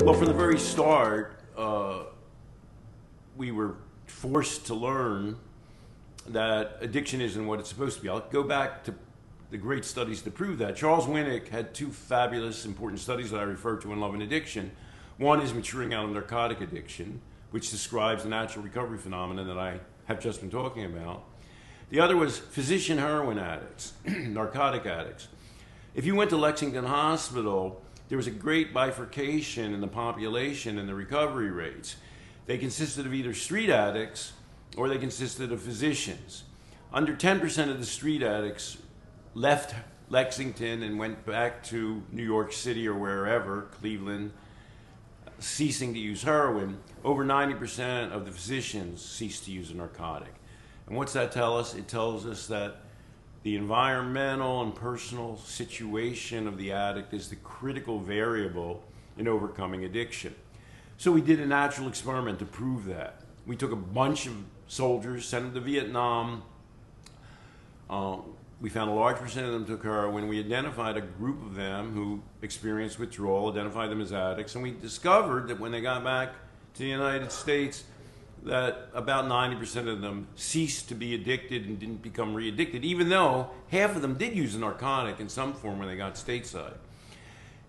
Well, from the very start, we were forced to learn that addiction isn't what it's supposed to be. I'll go back to the great studies to prove that. Charles Winnick had two fabulous, important studies that I refer to in Love and Addiction. One is Maturing Out of Narcotic Addiction, which describes the natural recovery phenomenon that I have just been talking about. The other was Physician Heroin Addicts, narcotic addicts. If you went to Lexington Hospital, there was a great bifurcation in the population and the recovery rates. They consisted of either street addicts or they consisted of physicians. Under 10% of the street addicts left Lexington and went back to New York City or wherever, Cleveland, ceasing to use heroin. Over 90% of the physicians ceased to use a narcotic. And what's that tell us? It tells us that the environmental and personal situation of the addict is the critical variable in overcoming addiction. So we did a natural experiment to prove that. We took a bunch of soldiers, sent them to Vietnam. We found a large percent of them took heroin. We identified a group of them who experienced withdrawal, identified them as addicts, and we discovered that when they got back to the United States, that about 90% of them ceased to be addicted and didn't become re-addicted, even though half of them did use a narcotic in some form when they got stateside.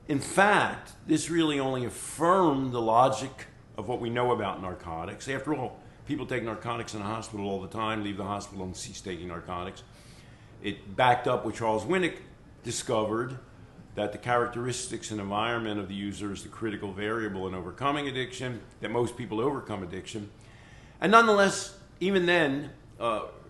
In fact, this really only affirmed the logic of what we know about narcotics. After all, people take narcotics in the hospital all the time, leave the hospital and cease taking narcotics. It backed up what Charles Winnick discovered, that the characteristics and environment of the user is the critical variable in overcoming addiction, that most people overcome addiction. And nonetheless, even then,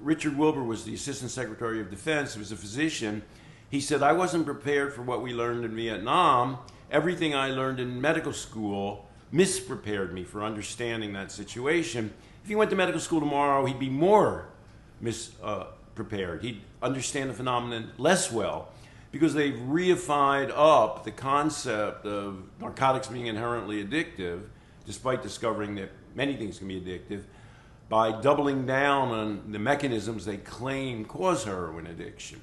Richard Wilbur was the Assistant Secretary of Defense. He was a physician. He said, I wasn't prepared for what we learned in Vietnam. Everything I learned in medical school misprepared me for understanding that situation. If he went to medical school tomorrow, he'd be more misprepared. He'd understand the phenomenon less well because they've reified up the concept of narcotics being inherently addictive, despite discovering that many things can be addictive, by doubling down on the mechanisms they claim cause heroin addiction.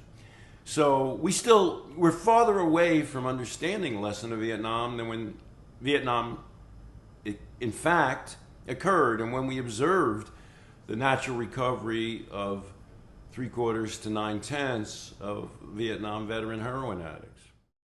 So we're farther away from understanding the lesson of Vietnam than when Vietnam, in fact, occurred, and when we observed the natural recovery of 3/4 to 9/10 of Vietnam veteran heroin addicts.